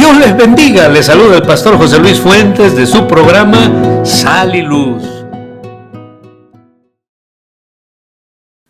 Dios les bendiga, les saluda el pastor José Luis Fuentes de su programa Sal y Luz.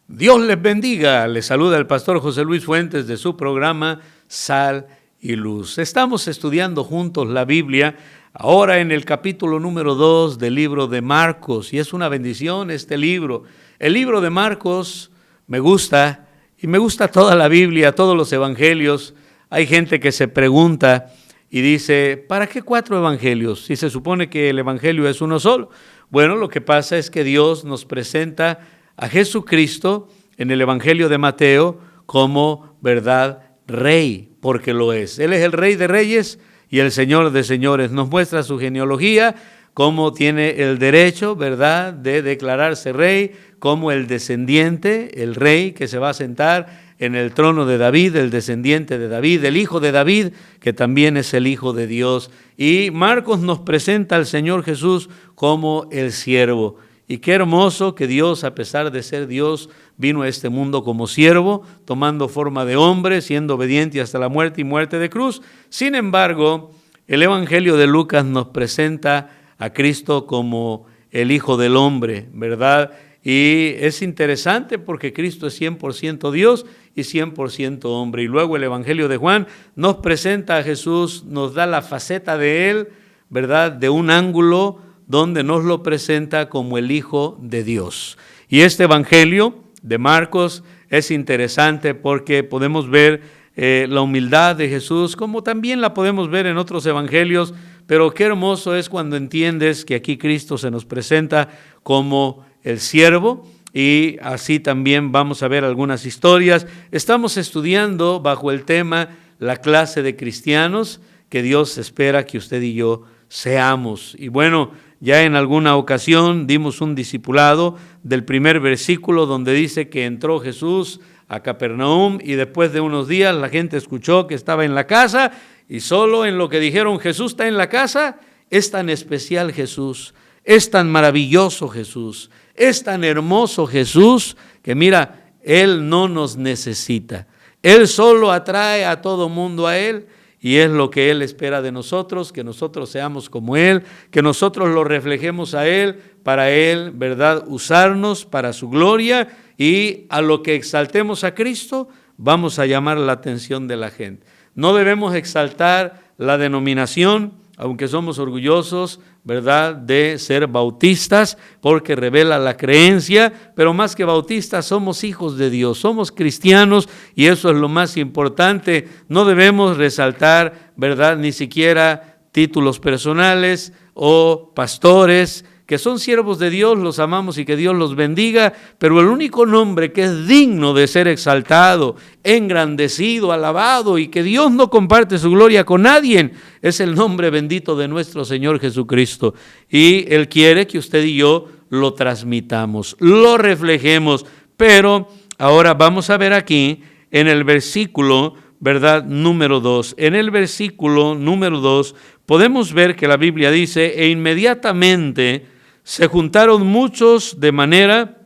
Dios les bendiga, les saluda el pastor José Luis Fuentes de su programa Sal y Luz. Estamos estudiando juntos la Biblia, ahora en el capítulo número 2 del libro de Marcos, y es una bendición este libro. El libro de Marcos me gusta, y me gusta toda la Biblia, todos los evangelios. Hay gente que se pregunta y dice, ¿para qué 4 evangelios? Si se supone que el evangelio es uno solo. Bueno, lo que pasa es que Dios nos presenta a Jesucristo en el evangelio de Mateo como, ¿verdad?, Rey, porque lo es. Él es el Rey de Reyes y el Señor de Señores. Nos muestra su genealogía, cómo tiene el derecho, ¿verdad?, de declararse Rey, como el descendiente, el Rey que se va a sentar en el trono de David, el descendiente de David, el hijo de David, que también es el Hijo de Dios. Y Marcos nos presenta al Señor Jesús como el siervo. Y qué hermoso que Dios, a pesar de ser Dios, vino a este mundo como siervo, tomando forma de hombre, siendo obediente hasta la muerte y muerte de cruz. Sin embargo, el Evangelio de Lucas nos presenta a Cristo como el Hijo del Hombre, ¿verdad? Y es interesante porque Cristo es 100% Dios y 100% hombre. Y luego el Evangelio de Juan nos presenta a Jesús, nos da la faceta de Él, ¿verdad?, de un ángulo donde nos lo presenta como el Hijo de Dios. Y este Evangelio de Marcos es interesante porque podemos ver la humildad de Jesús, como también la podemos ver en otros evangelios, pero qué hermoso es cuando entiendes que aquí Cristo se nos presenta como el siervo, y así también vamos a ver algunas historias. Estamos estudiando bajo el tema la clase de cristianos que Dios espera que usted y yo seamos. Y bueno, ya en alguna ocasión dimos un discipulado del primer versículo donde dice que entró Jesús a Capernaum y después de unos días la gente escuchó que estaba en la casa, y solo en lo que dijeron Jesús está en la casa, es tan especial Jesús, es tan maravilloso Jesús, es tan hermoso Jesús que mira, Él no nos necesita. Él solo atrae a todo mundo a Él, y es lo que Él espera de nosotros, que nosotros seamos como Él, que nosotros lo reflejemos a Él, para Él, ¿verdad?, usarnos para su gloria, y a lo que exaltemos a Cristo, vamos a llamar la atención de la gente. No debemos exaltar la denominación, aunque somos orgullosos, ¿verdad?, de ser bautistas, porque revela la creencia, pero más que bautistas somos hijos de Dios, somos cristianos, y eso es lo más importante. No debemos resaltar, ¿verdad?, ni siquiera títulos personales o pastores, que son siervos de Dios, los amamos y que Dios los bendiga, pero el único nombre que es digno de ser exaltado, engrandecido, alabado, y que Dios no comparte su gloria con nadie, es el nombre bendito de nuestro Señor Jesucristo. Y Él quiere que usted y yo lo transmitamos, lo reflejemos. Pero ahora vamos a ver aquí en el versículo, ¿verdad?, número 2. En el versículo número 2 podemos ver que la Biblia dice, e inmediatamente se juntaron muchos de manera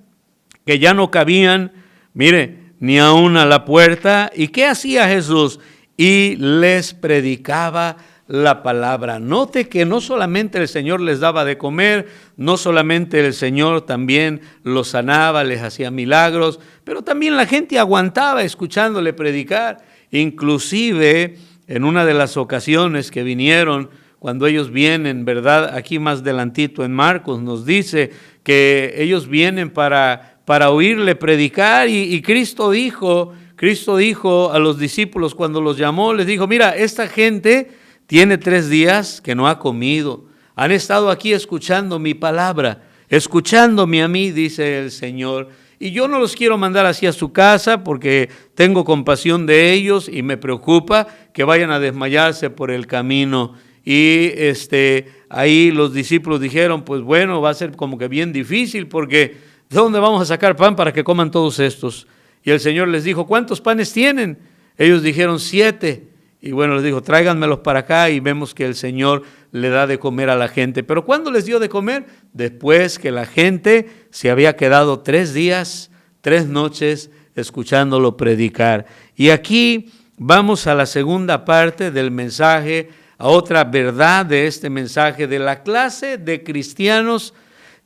que ya no cabían, mire, ni aún a la puerta. ¿Y qué hacía Jesús? Y les predicaba la palabra. Note que no solamente el Señor les daba de comer, no solamente el Señor también los sanaba, les hacía milagros, pero también la gente aguantaba escuchándole predicar. Inclusive en una de las ocasiones que vinieron, cuando ellos vienen, ¿verdad?, aquí más adelantito en Marcos nos dice que ellos vienen para oírle predicar, y Cristo dijo a los discípulos cuando los llamó, les dijo, mira, esta gente tiene 3 días que no ha comido, han estado aquí escuchando mi palabra, escuchándome a mí, dice el Señor, y yo no los quiero mandar así a su casa porque tengo compasión de ellos y me preocupa que vayan a desmayarse por el camino. Y ahí los discípulos dijeron, pues bueno, va a ser como que bien difícil, porque ¿de dónde vamos a sacar pan para que coman todos estos? Y el Señor les dijo, ¿cuántos panes tienen? Ellos dijeron 7. Y bueno, les dijo, tráiganmelos para acá, y vemos que el Señor le da de comer a la gente. Pero ¿cuándo les dio de comer? Después que la gente se había quedado 3 días, 3 noches escuchándolo predicar. Y aquí vamos a la segunda parte del mensaje, a otra verdad de este mensaje, de la clase de cristianos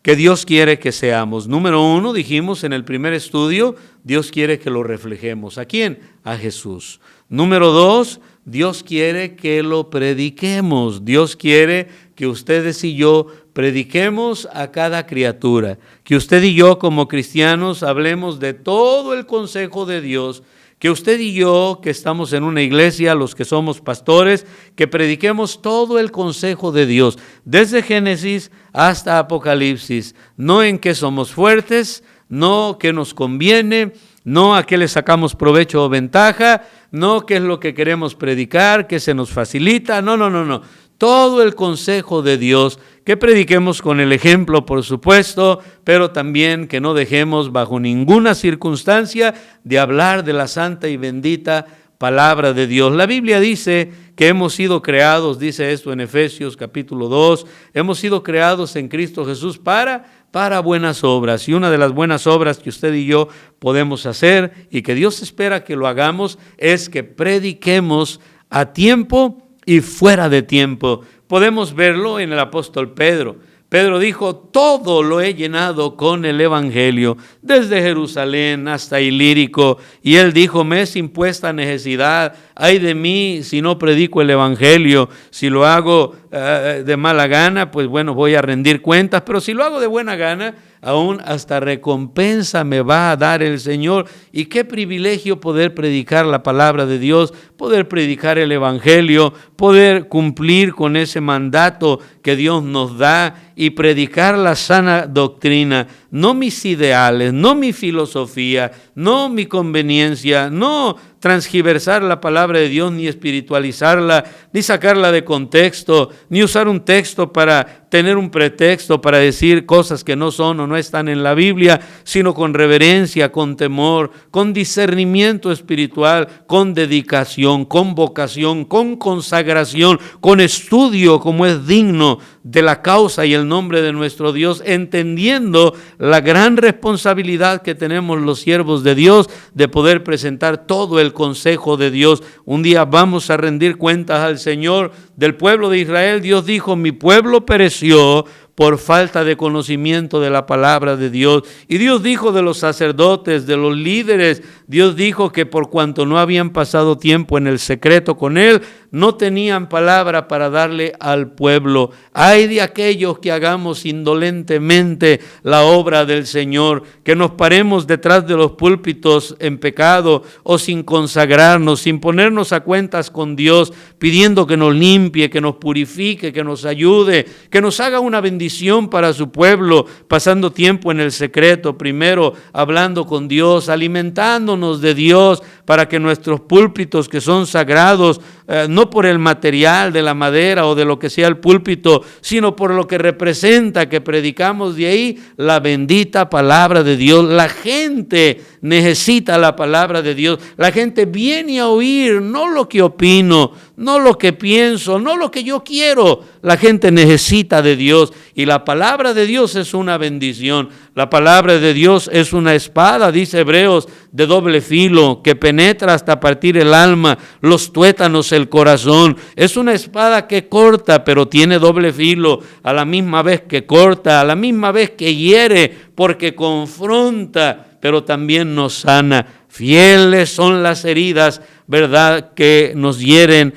que Dios quiere que seamos. Número 1, dijimos en el primer estudio, Dios quiere que lo reflejemos. ¿A quién? A Jesús. Número 2, Dios quiere que lo prediquemos. Dios quiere que ustedes y yo prediquemos a cada criatura. Que usted y yo como cristianos hablemos de todo el consejo de Dios. Que usted y yo, que estamos en una iglesia, los que somos pastores, que prediquemos todo el consejo de Dios, desde Génesis hasta Apocalipsis, no en qué somos fuertes, no qué nos conviene, no a qué le sacamos provecho o ventaja, no qué es lo que queremos predicar, qué se nos facilita, no. Todo el consejo de Dios, que prediquemos con el ejemplo, por supuesto, pero también que no dejemos bajo ninguna circunstancia de hablar de la santa y bendita palabra de Dios. La Biblia dice que hemos sido creados, dice esto en Efesios capítulo 2, hemos sido creados en Cristo Jesús para buenas obras. Y una de las buenas obras que usted y yo podemos hacer y que Dios espera que lo hagamos es que prediquemos a tiempo y fuera de tiempo. Podemos verlo en el apóstol Pedro. Pedro dijo, todo lo he llenado con el evangelio, desde Jerusalén hasta Ilírico. Y él dijo, me es impuesta necesidad, ay de mí si no predico el evangelio. Si lo hago de mala gana, pues bueno, voy a rendir cuentas. Pero si lo hago de buena gana, aún hasta recompensa me va a dar el Señor. Y qué privilegio poder predicar la palabra de Dios, poder predicar el evangelio, poder cumplir con ese mandato que Dios nos da y predicar la sana doctrina, no mis ideales, no mi filosofía, no mi conveniencia, no transgiversar la palabra de Dios, ni espiritualizarla, ni sacarla de contexto, ni usar un texto para tener un pretexto para decir cosas que no son o no están en la Biblia, sino con reverencia, con temor, con discernimiento espiritual, con dedicación, con vocación, con consagración, con estudio como es digno de la causa y el nombre de nuestro Dios, entendiendo la gran responsabilidad que tenemos los siervos de Dios de poder presentar todo el consejo de Dios. Un día vamos a rendir cuentas al Señor. Del pueblo de Israel, Dios dijo, mi pueblo pereció por falta de conocimiento de la palabra de Dios. Y Dios dijo de los sacerdotes, de los líderes, Dios dijo que por cuanto no habían pasado tiempo en el secreto con Él, no tenían palabra para darle al pueblo. Ay de aquellos que hagamos indolentemente la obra del Señor, que nos paremos detrás de los púlpitos en pecado o sin consagrarnos, sin ponernos a cuentas con Dios, pidiendo que nos limpie, que nos purifique, que nos ayude, que nos haga una bendición para su pueblo, pasando tiempo en el secreto, primero hablando con Dios, alimentándonos de Dios, para que nuestros púlpitos que son sagrados, no por el material de la madera o de lo que sea el púlpito, sino por lo que representa, que predicamos de ahí la bendita palabra de Dios. La gente necesita la palabra de Dios. La gente viene a oír, no lo que opino, no lo que pienso, no lo que yo quiero. La gente necesita de Dios y la palabra de Dios es una bendición. La palabra de Dios es una espada, dice Hebreos, de doble filo, que penetra hasta partir el alma, los tuétanos, el corazón. Es una espada que corta, pero tiene doble filo, a la misma vez que corta, a la misma vez que hiere, porque confronta, pero también nos sana. Fieles son las heridas, ¿verdad?, que nos hieren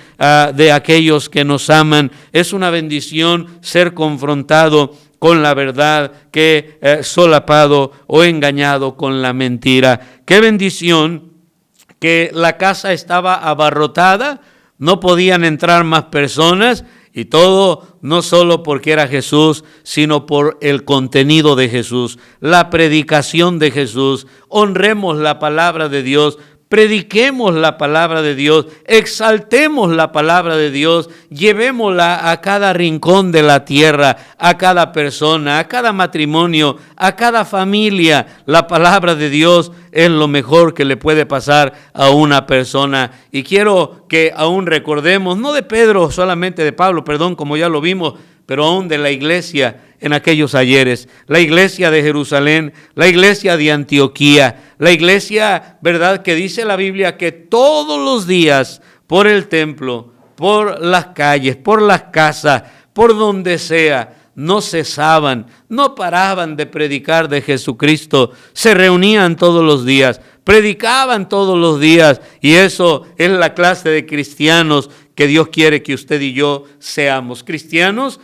de aquellos que nos aman. Es una bendición ser confrontado con la verdad que solapado o engañado con la mentira. Qué bendición que la casa estaba abarrotada, no podían entrar más personas, y todo no solo porque era Jesús, sino por el contenido de Jesús, la predicación de Jesús. Honremos la palabra de Dios, prediquemos la palabra de Dios, exaltemos la palabra de Dios, llevémosla a cada rincón de la tierra, a cada persona, a cada matrimonio, a cada familia. La palabra de Dios es lo mejor que le puede pasar a una persona. Y quiero que aún recordemos, no de Pedro solamente, de Pablo, perdón, como ya lo vimos, pero aún de la iglesia en aquellos ayeres, la iglesia de Jerusalén, la iglesia de Antioquía, La iglesia, ¿verdad? Que dice la Biblia que todos los días por el templo, por las calles, por las casas, por donde sea, no cesaban, no paraban de predicar de Jesucristo, se reunían todos los días, predicaban todos los días, y eso es la clase de cristianos que Dios quiere que usted y yo seamos. Cristianos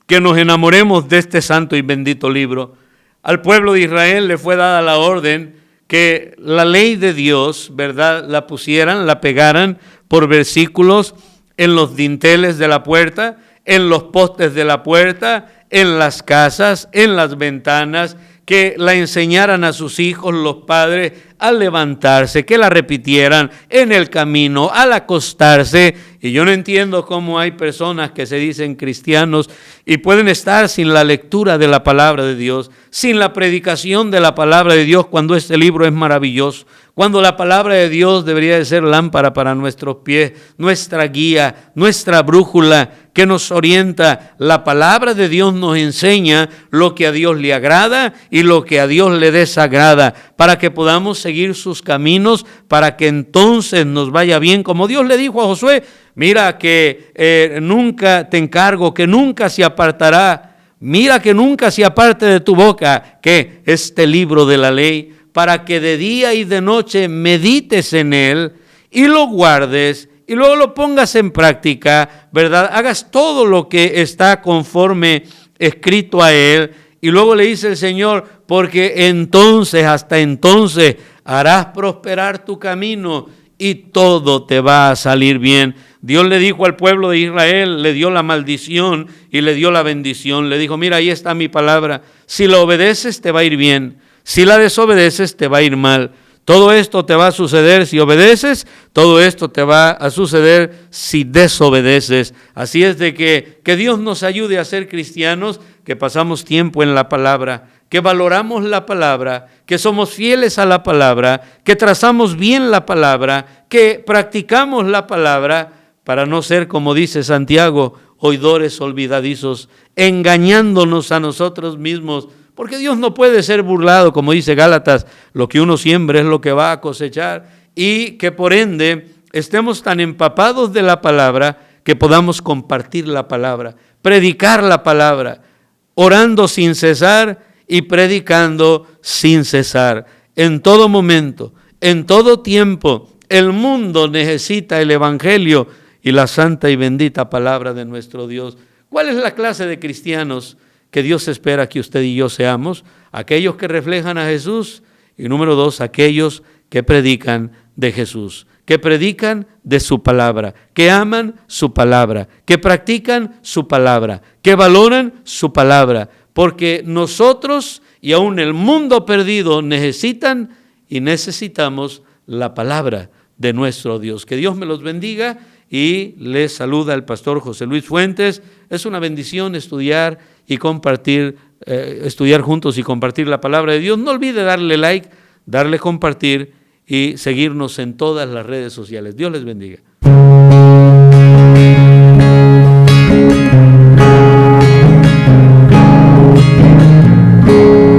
que nos enamoremos de este santo y bendito libro. Al pueblo de Israel le fue dada la orden que la ley de Dios, ¿verdad?, la pusieran, la pegaran por versículos en los dinteles de la puerta, en los postes de la puerta, en las casas, en las ventanas, que la enseñaran a sus hijos, los padres, al levantarse, que la repitieran en el camino, al acostarse. Y yo no entiendo cómo hay personas que se dicen cristianos y pueden estar sin la lectura de la palabra de Dios, sin la predicación de la palabra de Dios, cuando este libro es maravilloso, cuando la palabra de Dios debería de ser lámpara para nuestros pies, nuestra guía, nuestra brújula que nos orienta. La palabra de Dios nos enseña lo que a Dios le agrada y lo que a Dios le desagrada, para que podamos seguir sus caminos, para que entonces nos vaya bien. Como Dios le dijo a Josué, mira que nunca te encargo, que nunca se apartará, mira que nunca se aparte de tu boca, que este libro de la ley, para que de día y de noche medites en él y lo guardes y luego lo pongas en práctica, ¿verdad? Hagas todo lo que está conforme escrito a él. Y luego le dice el Señor, porque entonces, hasta entonces, harás prosperar tu camino y todo te va a salir bien. Dios le dijo al pueblo de Israel, le dio la maldición y le dio la bendición. Le dijo, mira, ahí está mi palabra. Si la obedeces, te va a ir bien. Si la desobedeces, te va a ir mal. Todo esto te va a suceder si obedeces, todo esto te va a suceder si desobedeces. Así es de que Dios nos ayude a ser cristianos, que pasamos tiempo en la palabra, que valoramos la palabra, que somos fieles a la palabra, que trazamos bien la palabra, que practicamos la palabra, para no ser, como dice Santiago, oidores olvidadizos, engañándonos a nosotros mismos. Porque Dios no puede ser burlado, como dice Gálatas, lo que uno siembra es lo que va a cosechar, y que por ende estemos tan empapados de la palabra que podamos compartir la palabra, predicar la palabra, orando sin cesar y predicando sin cesar. En todo momento, en todo tiempo, el mundo necesita el evangelio y la santa y bendita palabra de nuestro Dios. ¿Cuál es la clase de cristianos que Dios espera que usted y yo seamos? Aquellos que reflejan a Jesús, y número 2, aquellos que predican de Jesús, que predican de su palabra, que aman su palabra, que practican su palabra, que valoran su palabra, porque nosotros y aún el mundo perdido necesitan y necesitamos la palabra de nuestro Dios. Que Dios me los bendiga y les saluda el pastor José Luis Fuentes. Es una bendición estudiar y compartir, estudiar juntos y compartir la palabra de Dios. No olvide darle like, darle compartir y seguirnos en todas las redes sociales. Dios les bendiga.